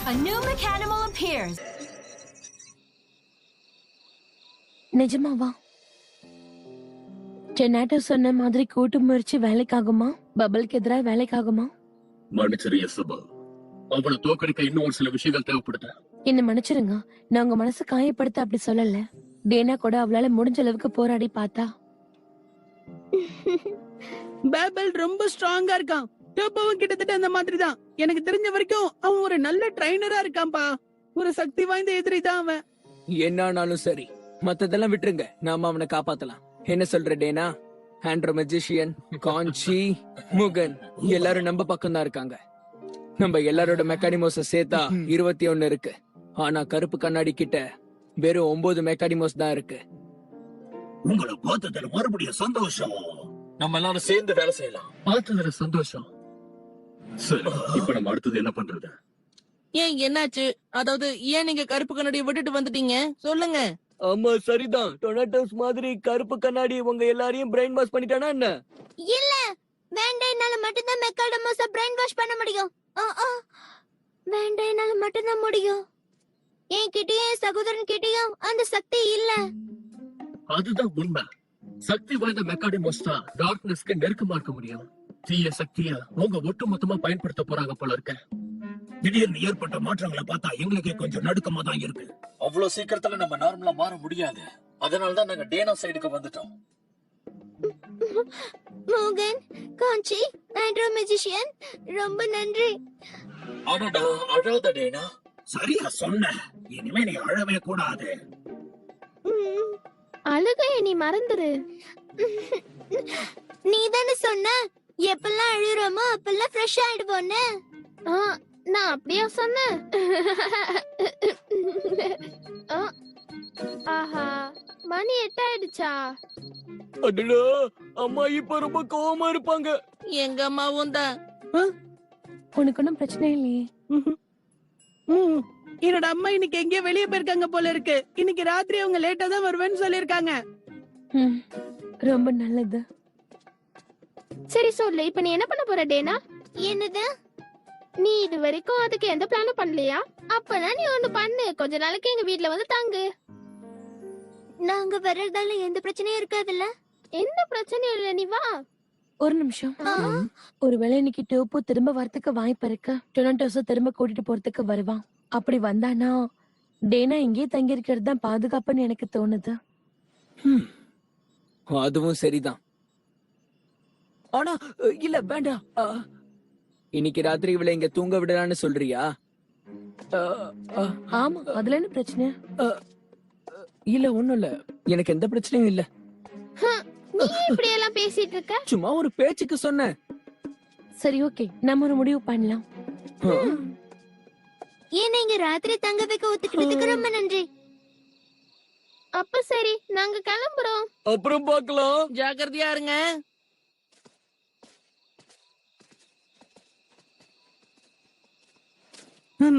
A new Mechanimal appears. நிஜமாவா? டொனாட்டோ சொன்ன மாதிரி கூட்டு முயற்சி வேலைக்காகுமா? பபிளுக்கு எதிராக வேலைக்காகுமா? மன்னிச்சிரு எசபல். அவளை தோக்கடிக்க இன்னும் ஒரு சில விஷயங்கள் தேவைப்படுது. என்ன மன்னிச்சிருங்க, நான் உங்க மனசு காயப்படுத்த அப்படி சொல்லல. டேனா கூட அவளால முடிஞ்ச அளவுக்கு போராடி பார்த்தா. பேபல் ரொம்ப ஸ்ட்ராங்கா இருக்கான். டோப்போவும் கிட்டத்தட்ட அந்த மாதிரி தான். எனக்கு தெரிஞ்ச வரைக்கும் அவன் ஒரு நல்ல ட்ரைனரா இருக்கான்பா. ஒரு சக்தி வாய்ந்த எதிரி தான் அவன். என்னானாலும் சரி, மத்ததெல்லாம் விட்டுருங்க, நாம அவனை காப்பாத்தலாம். என்ன சொல்ற டேனா? ஆண்ட்ரோ மெஜிஷியன், கான்ச்சி, முகன் எல்லாரும் நம்ம பக்கம் தான் இருக்காங்க. நம்ம எல்லாரோட மெக்கானிமோஸ சேர்த்தா 21 இருக்கு. ஆனா கருப்பு கண்ணாடி கிட்ட வெறும் 9 மெக்கானிமோஸ் தான் இருக்கு. உங்களை பார்த்ததுல மறுபடியும் சந்தோஷம். நம்ம எல்லாரும் சேர்ந்து வேலை செய்யலாம். பார்த்ததுல சந்தோஷம். சரி, இப்ப நம்ம அடுத்தது என்ன பண்றது? ஏன் என்னாச்சு? அதாவது ஏன் நீங்க கருப்பு கண்ணாடியை விட்டுட்டு வந்துட்டீங்க? சொல்லுங்க. ஆமா சரிதான், டொனாட்டோஸ் மாதிரி கருப்பு கண்ணாடி உங்க எல்லாரையும் பிரெயின் வாஷ் பண்ணிட்டானா என்ன? இல்ல, வேண்டைனால மட்டும்தான் மெக்காடமோஸ பிரெயின் வாஷ் பண்ண முடியும். வேண்டைனால மட்டும்தான் முடியும். என்கிட்டயும் என் சகோதரன் கிட்டயும் அந்த சக்தி இல்ல. அதுதான் உண்மை. சக்தி வாய்ந்த மெக்கானிமோஸ் தான் டார்க்னஸ்க்கு நெருக்கமா இருக்க முடியும். தீய சக்திய அவங்க ஒட்டுமொத்தமா பயன்படுத்த போறாங்க போல இருக்க. திடீர்னு ஏற்பட்ட மாற்றங்களை பார்த்தா எங்களுக்கே கொஞ்சம் நடுக்கமா தான் இருக்கு. அவ்வளவு சீக்கிரத்துல நம்ம நார்மலா மாற முடியாது. அதனாலதான் நாங்க டேனா சைடுக்கு வந்துட்டோம். மோகன், காஞ்சி, ஆண்ட்ரோ மெஜிஷியன், ரொம்ப நன்றி. அடடா, அழாத டேனா. சரியா சொன்ன. இனிமே நீ அழவே கூடாது. அழுகைய நீ மறந்துரு. நீ தானே சொன்ன எப்பெல்லாம் அழுறோமோ அப்பெல்லாம் ஃப்ரெஷ் ஆயிடுவோன்னு. நான் அப்படியே சொன்னேன். ஆஹா, மணி 8 ஆயிடுச்சா? அடடா, அம்மா இப்ப ரொம்ப கோவமா இருப்பாங்க. எங்க அம்மாவும் தான். உனக்கு ஒன்னும் பிரச்சனை இல்லையே? என்னோட அம்மா இன்னைக்கு எங்கேயோ வெளியே போயிருக்காங்க போல இருக்கு. இன்னைக்கு ராத்திரி அவங்க லேட்டா தான் வருவேன்னு சொல்லிருக்காங்க. ரொம்ப நல்லது. சரி சொல்லு, இப்ப நீ என்ன பண்ண போற டேனா? என்னது? நீ இது வரைக்கும் அதுக்கு எந்த பிளானும் பண்ணலையா? அப்பனா நீ ஒண்ணு பண்ணு, கொஞ்ச நாளைக்கு எங்க வீட்ல வந்து தங்கு. நாங்க வர்றதால எந்த பிரச்சனையும் இருக்காதுல்ல? எந்த பிரச்சனையும் இல்ல, நீ வா. ஒரு நிமிஷம். ஒருவேளை இன்னைக்கு டோப்போ திரும்ப வரதுக்கு வாய்ப்பு இருக்கு. டொனாட்டோஸ திரும்ப கூட்டிட்டு போறதுக்கு வருவான். அப்படி வந்தானா டேனா இங்கே தங்கி இருக்கிறது தான் பாதுகாப்புன்னு எனக்கு தோணுது. அதுவும் சரிதான். ஆனா இல்ல வேண்டாம். இன்னைக்கு ராத்திரி இவளை இங்க தூங்க விடலான்னு சொல்றியா? ஆமா, அதுல என்ன பிரச்சனை? இல்ல ஒண்ணும் இல்ல, எனக்கு எந்த பிரச்சனையும் இல்ல. நீ இப்படி எல்லாம் பேசிட்டு இருக்க? சும்மா ஒரு பேச்சுக்கு சொன்னேன். சரி, ஓகே, நம்ம ஒரு முடிவு பண்ணலாம். ஏன் நீங்க ராத்திரி தங்க வைக்க ஒத்துக்கிட்டதுக்கு ரொம்ப நன்றி. அப்ப சரி, நாங்க கிளம்புறோம். அப்புறம் பார்க்கலாம். ஜாக்கிரதையா இருங்க.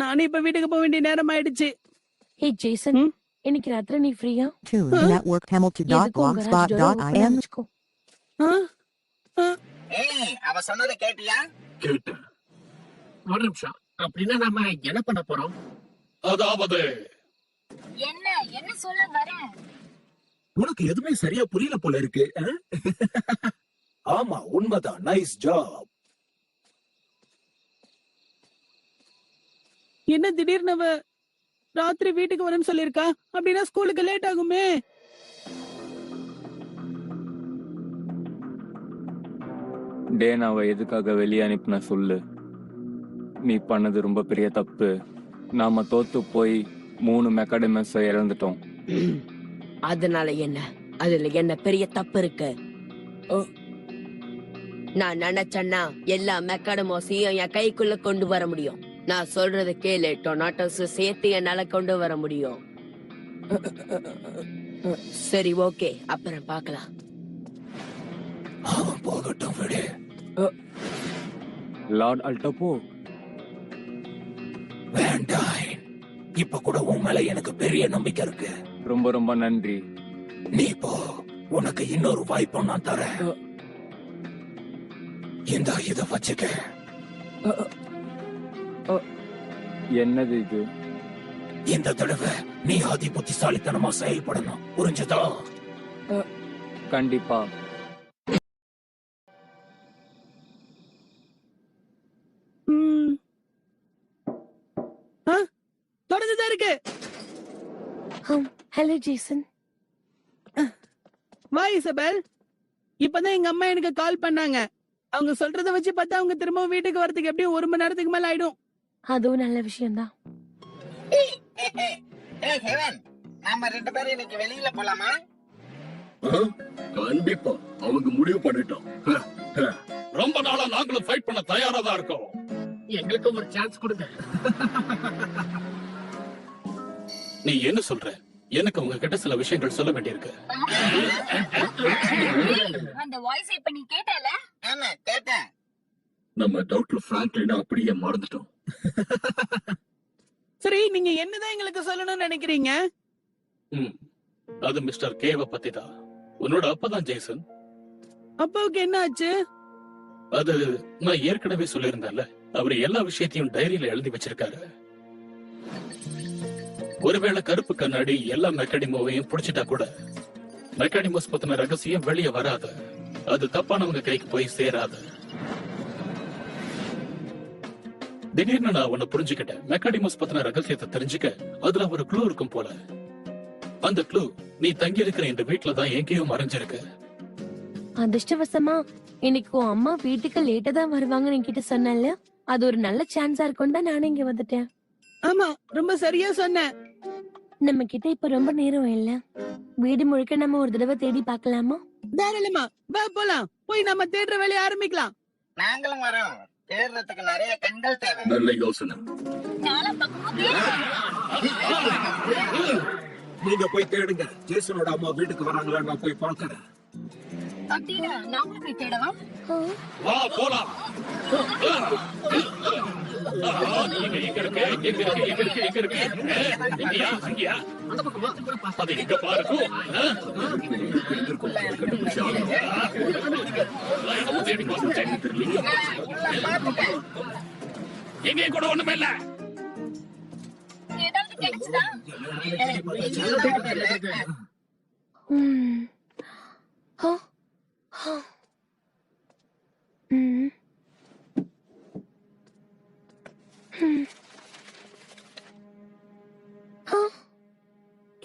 நானே இப்ப வீட்டுக்கு போக வேண்டிய நேரம் ஆயிடுச்சு. ஹே ஜேசன், இன்னைக்கு ராத்திரி நீ ஃப்ரீயா? To network hamilton.blogspot.in. அவ சொன்னதை கேட்டியா? கேட்டேன். ஒரு நிமிஷம். அப்படின்னா நாம என்ன பண்ண போறோம்? அதாவது என்ன சொல்ல வர? உனக்கு எதுவுமே சரியா புரியல போல இருக்கு. ஆமா, உண்மைதான். Nice job. என்ன திடீர்னு அவ ராத்திரி வீட்டுக்கு வரேன்னு சொல்லிருக்கா? அப்படின்னா ஸ்கூலுக்கு லேட் ஆகுமே. டேனாவை எதுக்காக வெளியே அனுப்பின சொல்லு. நீ பண்ணது ரொம்ப பெரிய தப்பு. நாம தோத்து போய் 3 மெக்காடமஸ் இழந்துட்டோம். அதனால என்ன? அதுல என்ன பெரிய தப்பு இருக்கு? நான் நினைச்சேன்னா எல்லா மெக்காடமோஸையும் என் கைக்குள்ள கொண்டு வர முடியும். நான் சொல்றது கேளு, டொனாட்டோஸ் சேர்த்து என்னால கொண்டு வர முடியும். சரி, ஓகே, அப்புறம் பார்க்கலாம். போகட்டும் விடு. லார்ட் அல்டோப்போ, வேண்டாம். இப்ப கூட உன் மேல எனக்கு பெரிய நம்பிக்கை இருக்கு. ரொம்ப ரொம்ப நன்றி. நீ போ, உனக்கு இன்னொரு வாய்ப்பு நான் தரேன். இத வச்சுக்க. என்னது இது? இந்த தடவை நீ அதி புத்திசாலித்தனமா செயல்படணும், புரிஞ்சதா? கண்டிப்பா. தொடர்ந்துதான் இருக்கு. Hello Jason. வா இசபெல். இப்பதான் எங்க அம்மா எனக்கு கால் பண்ணாங்க. அவங்க சொல்றத வச்சு பார்த்தா அவங்க திரும்ப வீட்டுக்கு வரதுக்கு எப்படியும் 1 மணி நேரத்துக்கு மேல ஆயிடும். அதுவும் நல்ல விஷயம்தான். நாம 2 பேரும் இன்னைக்கு வெளியில போலாமா? கண்டிப்பா. அவங்க முடிவு பண்ணிட்டோம். ரொம்ப நாளா நாங்களும் ஃபைட் பண்ண தயாரா தான் இருக்கோம். எங்களுக்கு ஒரு சான்ஸ் கொடுங்க. நீ என்ன சொல்ற? எனக்கு உங்ககிட்ட சில விஷயங்கள் சொல்ல வேண்டியிருக்கு. அந்த வாய்ஸ் இப்ப நீ கேட்டல? ஆமா கேட்டேன். நம்ம டாக்டர் பிராங்க்லின் அப்படியே மறந்துட்டோம். சரி, நீங்க என்னதான் எங்களுக்கு சொல்லணும்னு நினைக்கிறீங்க? அது மிஸ்டர் கேவ பத்தி தான். உன்னோட அப்பதான் ஜேசன். அப்பாவுக்கு என்ன ஆச்சு? அது நான் ஏற்கனவே சொல்லியிருந்தேன்ல, அவரு எல்லா விஷயத்தையும் டைரியில எழுதி வச்சிருக்காரு. ஒருவேளை கருப்பு கண்ணாடி எல்லா மெக்கானிமோவையும் புடிச்சிட்டா கூட மெக்கானிமோஸ் பத்தின ரகசியம் வெளியே வராது. அது தப்பானவங்க கைக்கு போய் சேராது. திடீர்னு நான் உன்னை புரிஞ்சுக்கிட்டேன். மெக்கானிமோஸ் பத்தின ரகசியத்தை தெரிஞ்சுக்க அதுல ஒரு க்ளூ இருக்கும் போல. அந்த க்ளூ நீ தங்கி இருக்கிற இந்த வீட்டுல தான் எங்கேயோ மறைஞ்சிருக்கு. அதிர்ஷ்டவசமா இன்னைக்கு உன் அம்மா வீட்டுக்கு லேட்டா தான் வருவாங்கன்னு என்கிட்ட சொன்னல. அது ஒரு நல்ல சான்ஸா இருக்கும் தான் நானே இங்க வந்துட்டேன். ஆமா, ரொம்ப சரியா சொன்ன. நம்ம கிட்ட இப்ப ரொம்ப நேரம் இல்ல. வீடு முழுக்க நம்ம ஒரு தடவை தேடி பார்க்கலாமா? தாராளமா வா போலாம். போய் நம்ம தேடுற வேலையை ஆரம்பிக்கலாம். நாங்களும் வரோம். தேடுறதுக்கு நிறைய கண்கள் தேவை. நல்ல யோசனை. நீங்க போய் தேடுங்க. ஜேசனோட அம்மா வீட்டுக்கு வராங்களா நான் போய் பார்க்கறேன். நாம போய் தேடவா? வா போலாம். எங்க இருக்கு? இங்கயா? அந்த பக்கம் அது எங்க பாருங்க. எங்க கூட ஒண்ணுமே இல்ல. ஏதாவது கிடைச்சதா?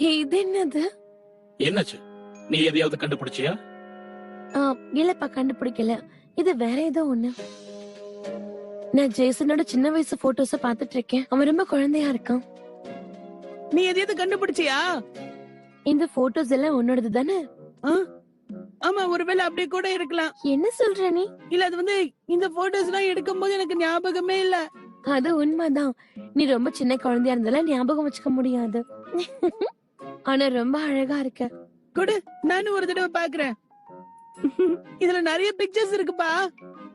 இது என்னது? என்னாச்சு? நீ எதையாவது கண்டுபிடிச்சியா? இல்லப்பா, கண்டுபிடிக்கல. இது வேற ஏதோ ஒண்ணு. நான் ஜேசனோட சின்ன வயசு போட்டோஸ பாத்துட்டு இருக்கேன். அவன் ரொம்ப குழந்தையா இருக்கான். நீ எதையாவது கண்டுபிடிச்சியா? இந்த போட்டோஸ் எல்லாம் உன்னோடது தானே? ஆமா, ஒருவேளை அப்படியே கூட இருக்கலாம். என்ன சொல்ற நீ? இல்ல, அது இந்த போட்டோஸ் எல்லாம் எடுக்கும் போது எனக்கு ஞாபகமே இல்ல. அது உண்மைதான். நீ ரொம்ப சின்ன குழந்தையா இருந்தாலும் ஞாபகம் வச்சுக்க முடியாது. ஆனா ரொம்ப அழகா இருக்க. குடு, நானும் ஒரு தடவை பாக்குறேன். இதுல நிறைய பிக்சர்ஸ் இருக்குப்பா.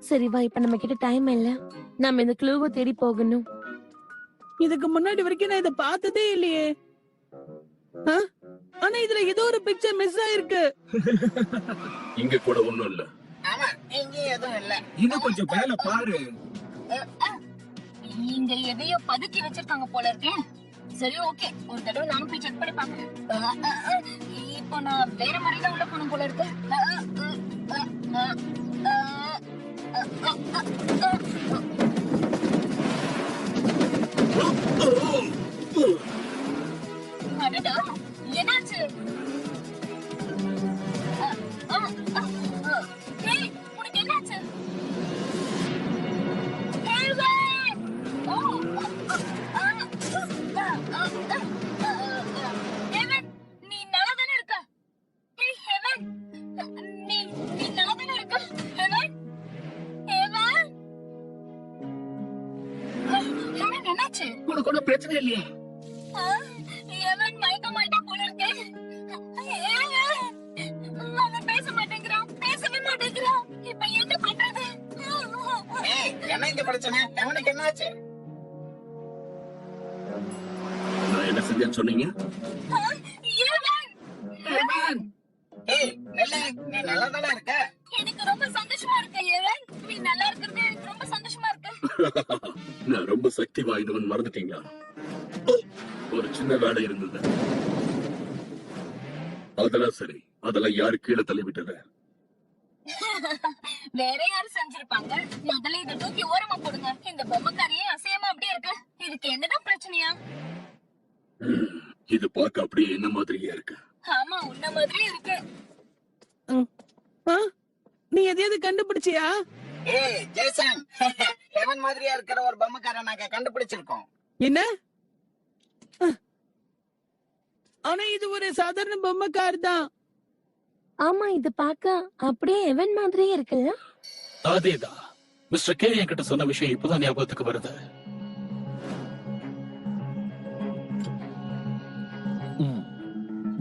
சரி வா, இப்ப நம்ம கிட்ட டைம் இல்ல. நாம இந்த க்ளூவை தேடி போகணும். இதுக்கு முன்னாடி வரைக்கும் நான் இத பார்த்ததே இல்லையே. ஆனா இதுல ஏதோ ஒரு பிக்சர் மிஸ் ஆயிருக்கு. இங்க கூட ஒண்ணும் இல்ல. ஆமா, இங்க எதுவும் இல்ல. இன்னும் கொஞ்சம் மேல பாரு. இங்க எதையோ பதுக்கி வச்சிருக்காங்க போல இருக்கேன். சரி, ஓகே, ஒரு தடவை நானும் போய் செக் பண்ணி பாக்குறேன். இப்போ நான் வேற மாதிரி தான் உள்ள போன போல இருக்கு. அடடா, என்னாச்சு? ஏய், உனக்கு என்னாச்சு? ஹெவன், நீ நல்லா தானே இருக்க? ஏய் ஹெவன், நீ நல்லா தானே இருக்க? ஹெவன், ஹெவன், ஹெவன், என்னாச்சு? உனக்கு ஒன்றும் பிரச்சனை இல்லையே? ஹெவன் மயக்கமாயிட்டா போல இருக்கு. அவன் பேச மாட்டேங்கிறான், பேசவே மாட்டேங்கிறான். இப்ப என்ன பண்றது? என்ன இந்த பிரச்சனை? அவனுக்கு என்னாச்சு? நான் என்ன செஞ்சேன்னு சொன்னீங்க? ஏய், நெல்ல, நீ நல்லா தானே இருக்க? எனக்கு ரொம்ப சந்தோஷமா இருக்கு. ஏவன், நீ நல்லா இருக்கிறது எனக்கு ரொம்ப சந்தோஷமா இருக்கு. நான் ரொம்ப சக்தி வாய்ந்தவன் மறந்துட்டீங்களா? ஓ, ஒரு சின்ன வேலை இருந்தது. அதெல்லாம் சரி. அதெல்லாம் யாரு கீழே தள்ளி விட்டது? வேற யாரு செஞ்சிருப்பாங்க? முதல்ல இதை தூக்கி ஓரமா போடுங்க. இந்த பொம்மைக்காரியே அசையாம அப்படியே இருக்கு. இதுக்கு என்னதான் பிரச்சனையா? இது பார்க்க அப்படியே என்ன மாதிரியே இருக்கு. ஆமா, உன்ன மாதிரியே இருக்கு. நீ எதையாவது கண்டுபிடிச்சியா? ஏய் ஜேசன், ஹெவன் மாதிரியா இருக்கிற ஒரு பொம்மைக்காரன் நாங்க கண்டுபிடிச்சிருக்கோம். என்ன? ஆனா இது ஒரு சாதாரண பொம்மைக்கார் தான். ஆமா, இது பார்க்க அப்படியே எவன் மாதிரியே இருக்கு. அதேதான். மிஸ்டர் கே என்கிட்ட சொன்ன விஷயம் இப்பதான் ஞாபகத்துக்கு வருது.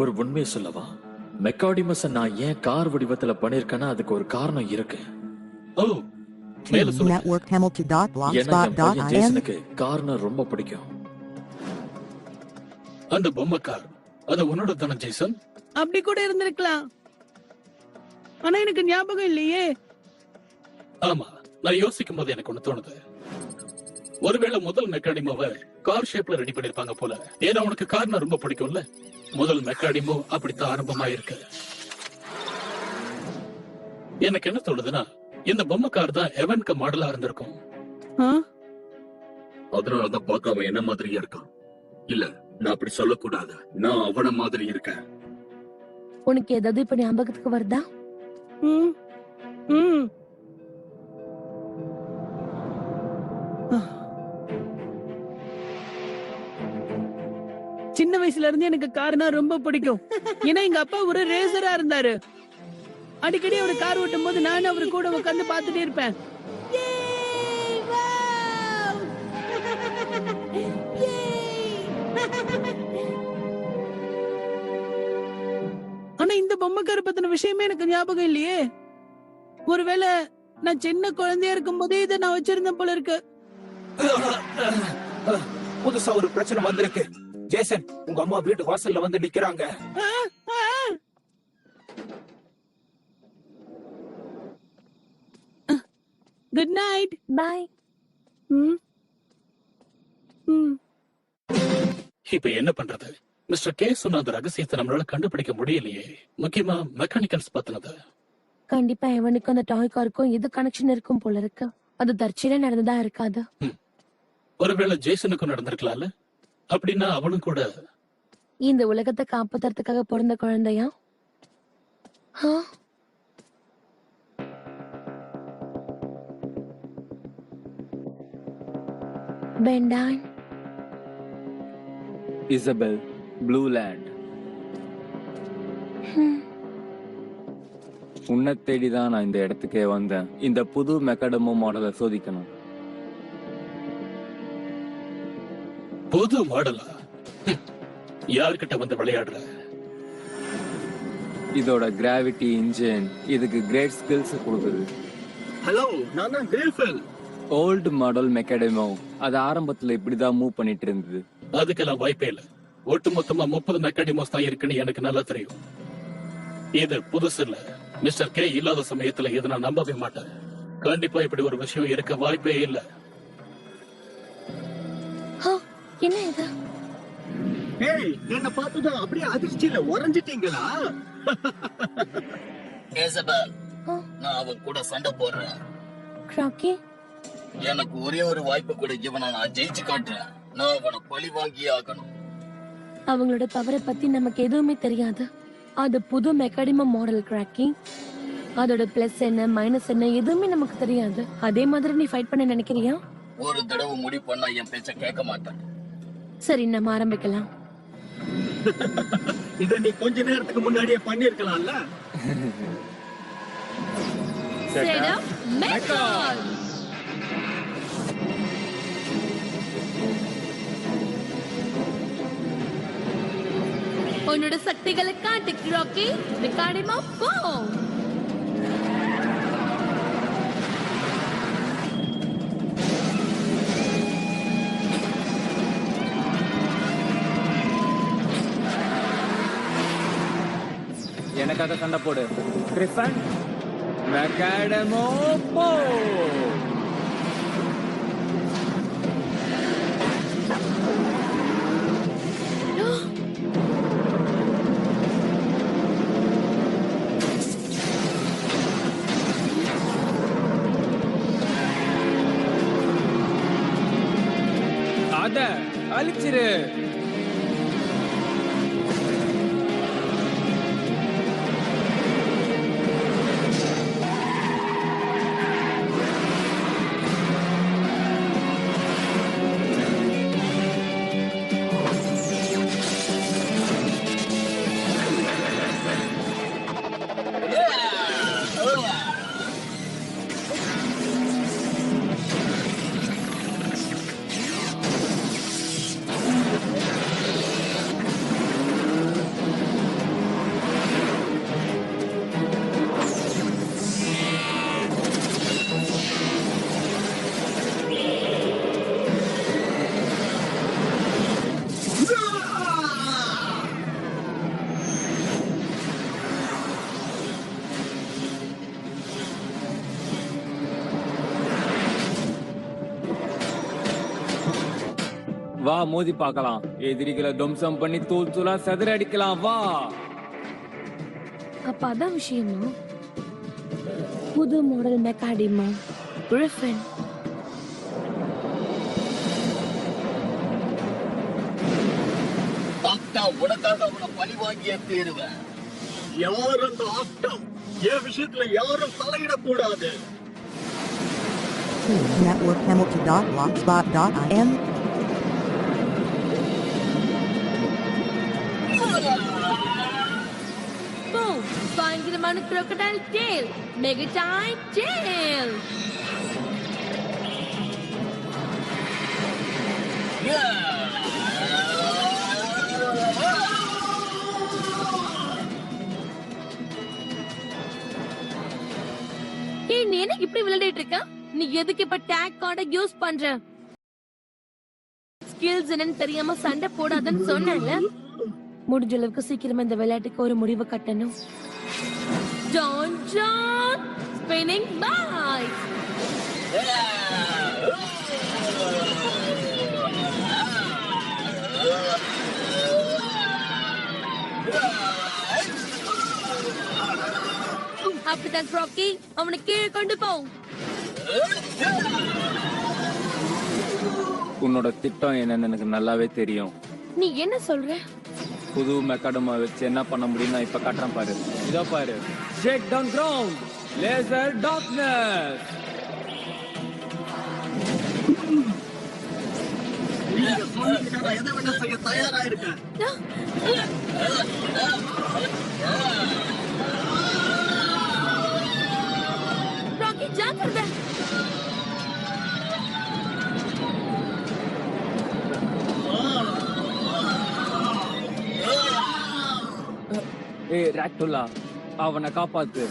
ஒரு உண்மையை சொல்லவா? மெக்காடிமஸ் நான் ஏன் கார் வடிவத்துல பண்ணிருக்கேன்னா அதுக்கு ஒரு காரணம் இருக்கு. ஓ, மேல Team சொல்லுங்க. Network ஏன்னா என் பையன் Hamilton.blogspot.in. ஜேசனுக்கு கார்னா ரொம்ப பிடிக்கும். அந்த பொம்மைக்கார் அது உன்னோட தானே ஜேசன்? அப்படி கூட இருந்திருக்கலாம். ஆனா எனக்கு ஞாபகம் இல்லையே. ஆமா, நான் யோசிக்கும் போது எனக்கு ஒண்ணு தோணுது. ஒருவேளை முதல் மெக்காடிமோவை கார் ஷேப்ல ரெடி பண்ணிருப்பாங்க போல. ஏன்னா உனக்கு கார்னா ரொம்ப பிடிக்கும்ல. முதல் மெக்காடிமோ அப்படித்தான் ஆரம்பமா இருக்கு. எனக்கு என்ன தோணுதுன்னா, இந்த பொம்மை கார் தான் எவனுக்கு மாடலா இருந்திருக்கும். அதனாலதான் பார்க்க அவன் என்ன மாதிரியா இருக்கான். இல்ல, நான் அப்படி சொல்லக்கூடாது. நான் அவன மாதிரி இருக்கேன். உனக்கு ஏதாவது இப்ப ஞாபகத்துக்கு வருதா? சின்ன வயசுல இருந்து எனக்கு கார்னா ரொம்ப பிடிக்கும். ஏன்னா எங்க அப்பா ஒரு ரேசரா இருந்தாரு. அடிக்கடி அவர் கார் ஓட்டும் போது நானும் அவரு கூட உட்கார்ந்து பார்த்துட்டே இருப்பேன். ஆனா இந்த பொம்மைக்கார பத்தின விஷயமே எனக்கு ஞாபகம் இல்லையே. ஒருவேளை நான் சின்ன குழந்தையா இருக்கும் போதே இதை நான் வச்சிருந்தேன் போல இருக்கு. புதுசா ஒரு பிரச்சனை வந்திருக்கு. ஜேசன், உங்க அம்மா வீட்டு வாசல்ல வந்து நிக்கிறாங்க. Good night. பை. இப்ப என்ன பண்றது? மிஸ்டர் கே சொன்ன அந்த ரகசியத்தை நம்மளால கண்டுபிடிக்க முடியலையே. முக்கியமா மெக்கானிக்கல்ஸ் பத்தினது. கண்டிப்பா எவனுக்கும் அந்த டாய் காருக்கும் எது கனெக்ஷன் இருக்கும் போல இருக்கு. அது தற்செயலா நடந்ததா இருக்காது. ஒருவேளை ஜேசனுக்கும் நடந்திருக்கலாம்ல. அப்படின்னா அவனும் கூட இந்த உலகத்தை காப்பாத்துறதுக்காக பிறந்த குழந்தையா? பெண்டான், இசபெல், ப்ளூ லேண்ட். உன்னை தேடிதான் நான் இந்த இடத்துக்கே வந்தேன். இந்த புது மெக்காடமோ மாடலை சோதிக்கணும். புது மாடலா? யார்கிட்ட வந்து விளையாடுற? இதோட கிராவிட்டி இன்ஜின் இதுக்கு கிரேட் ஸ்கில்ஸ் கொடுக்குது. ஹலோ, நான் தான் கிரேஃபெல். ஓல்டு மாடல் மெக்காடமோ அது ஆரம்பத்துல இப்படிதான் மூவ் பண்ணிட்டு இருந்தது. அதுக்கெல்லாம் வாய்ப்பே இல்ல. ஒட்டுமொத்தமா 30 மெக்காடிமோஸ் தான் இருக்குன்னு எனக்கு நல்லா தெரியும். இது புதுசு இல்ல. மிஸ்டர் கே இல்லாத சமயத்துல இதை நான் நம்பவே மாட்டேன். கண்டிப்பா இப்படி ஒரு விஷயம் இருக்க வாய்ப்பே இல்ல. என்ன இது? ஏய், என்ன பார்த்ததும் அப்படியே அதிர்ச்சியில உறைஞ்சிட்டீங்களா? இசபெல், நான் அவன் கூட சண்டை போடுறேன். ராக்கி, எனக்கு ஒரே ஒரு வாய்ப்பு கூட. இவனை நான் ஜெயிச்சு காட்டுறேன். நான் அவனை பழி வாங்கியே ஆகணும். அவங்களோட பவரை பத்தி நமக்கு எதுவுமே தெரியாது. அது புது மெக்காடிமோ மாடல் கிராக்கி. அதோட பிளஸ் என்ன மைனஸ் என்ன எதுவுமே நமக்கு தெரியாது. அதே மாதிரி நீ ஃபைட் பண்ண நினைக்கிறியா? ஒரு தடவை முடிவு பண்ணா என் பேச்ச கேட்க மாட்டேன். சரி, நம்ம ஆரம்பிக்கலாம். இத நீ கொஞ்ச நேரத்துக்கு முன்னாடியே பண்ணிருக்கலாம்ல. உன்னோட சக்திகளை காட்டு ராக்கி. மெக்காடிமோ போ. எனக்காக சண்டை போடு. கிரிஃபன், மெக்காடமோ போ. அத அழிச்சிரு. வா மோதி பார்க்கலாம். எதிரிகளை துவம்சம் பண்ணி தூள் தூளா செதற அடிக்கலாம். வா. அப்ப அதான் விஷயமா? புது மாடல் மெக்காடிமா கிரிஃபின். ஆக்டா உனக்காக அவனை பழி வாங்கியே தீருவேன். யார் அந்த ஆக்டா? என் விஷயத்துல யாரும் தலையிடக்கூடாது. Network Hamilton.blogspot.in. Boom! பயங்கரமான crocodile tail. Mega time tail. ஏய், நீ என்ன இப்படி விளையாடிட்டு இருக்க? நீ எதுக்கு இப்ப டேக் கார்டை யூஸ் பண்ற? ஸ்கில்ஸ் என்னன்னு தெரியாம சண்டை போடாதன்னு சொன்னேன்ல. முடிஞ்ச அளவுக்கு சீக்கிரமா இந்த விளையாட்டுக்கு ஒரு முடிவு கட்டணும். Don John spinning bites. அப்படிதான் ராக்கி, அவனை கீழே கொண்டு போ. உன்னோட திட்டம் என்னன்னு எனக்கு நல்லாவே தெரியும். நீ என்ன சொல்ற? புது மெக்காடமா வச்சு என்ன பண்ண முடியும் நான் இப்ப காட்டுறேன் பாரு. இதோ பாரு. ஷேக் டவுன் கிரவுண்ட் லேசர் டார்க்னஸ். நீங்க சொன்னதுக்காக எதை வேணா செய்ய தயாரா இருக்கேன். ராக்கி ஜாக்கிரதை. ஏய் ராக்டுலா, அவனை காப்பாத்து.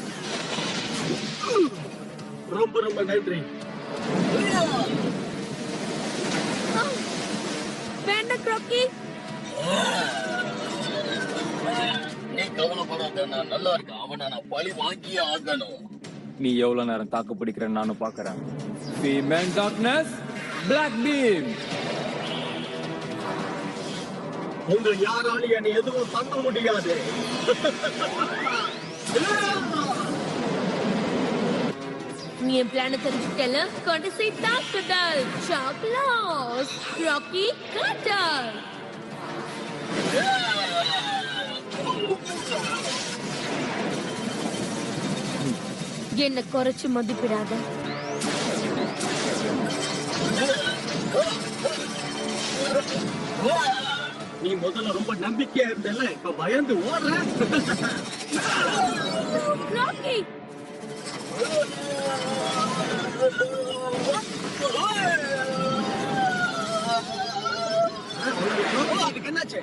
ரொம்ப ரொம்ப நன்றி. வேண்டாம் ராக்கி. நீ கவலைப்படாத, நான் நல்லா இருக்கேன். அவனை நான் பழி வாங்கியே ஆகணும். நீ எவ்வளவு நேரம் தாக்கு பிடிக்கிறேன்னு நானும் பாக்குறேன். ஃபீமேன் டார்க்னஸ் பிளாக் பீம். உங்க யாராலையும் என்னை எதுவும் பண்ண முடியாது. நீ என் பிளான தெரிஞ்சுட்டல. கடைசி தாக்குதல் சாப்லாஸ் ராக்கி கட்டர். என்ன குறைச்சு மதிப்பிடாத. நீ முதல்ல ரொம்ப நம்பிக்கையா இருந்தல, இப்ப பயந்து ஓடுற. ராக்கி அதுக்கு என்னாச்சு?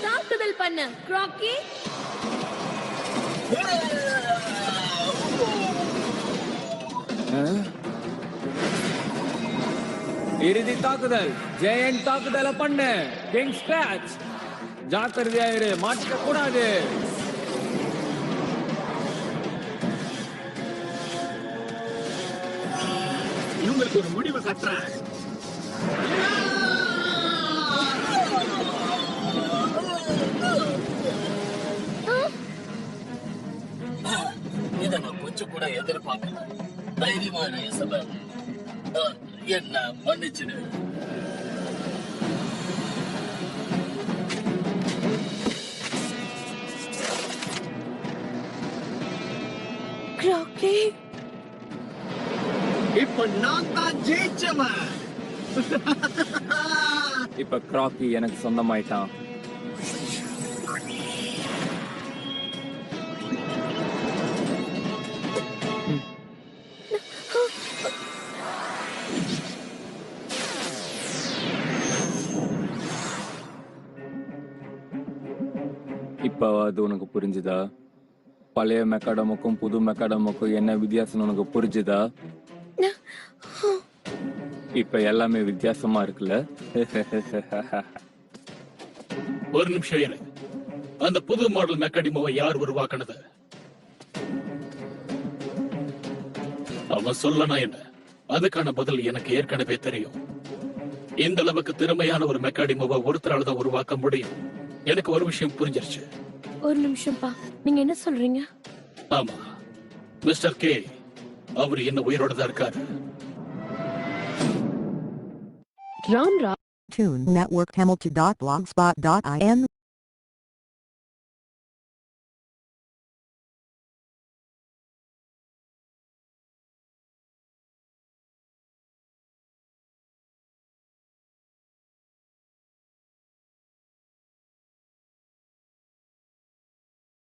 தாக்குதல் பண்ண ராக்கி. இறுதி தாக்குதல் ஜெயண்ட் தாக்குதல பண்ணு. கிங் ஸ்கிராட்ச் ஜாக்கிரதையாயிரு, மாட்டிக்க கூடாது. இவங்களுக்கு ஒரு முடிவு கட்டுறேன். இதை நான் கொஞ்சம் கூட எதிர்பார்க்கல. தைரியமா இரு இசபெல். என்ன மன்னிச்சிடு. இப்ப நான் தான் ஜெயிச்சவன். இப்ப கிராக்கி எனக்கு சொந்தமாயிட்டான். இப்ப அது உனக்கு புரிஞ்சுதா? பழைய மெக்காடமுக்கும் புது மெக்காடமுக்கும் என்ன வித்தியாசம் உனக்கு புரிஞ்சுதா? இப்ப எல்லாமே வித்தியாசமா இருக்குல்ல? ஒரு நிமிஷம் இரு. அந்த புது மாடல் மெக்காடிமோவை யார் உருவாக்குனது? அவன் சொல்லனா என்ன? அதுக்கான பதில் எனக்கு ஏற்கனவே தெரியும். இந்த அளவுக்கு திறமையான ஒரு மெக்காடிமோவை ஒருத்தரால தான் உருவாக்க முடியும். எனக்கு ஒரு விஷயம் புரிஞ்சிருச்சு. ஒரு நிமிஷம்ப்பா, நீங்க என்ன சொல்றீங்க? ஆமா, மிஸ்டர் கே அவர் என்ன உயிரோட தான் இருக்காரு. Tune Network Hamilton.blogspot.in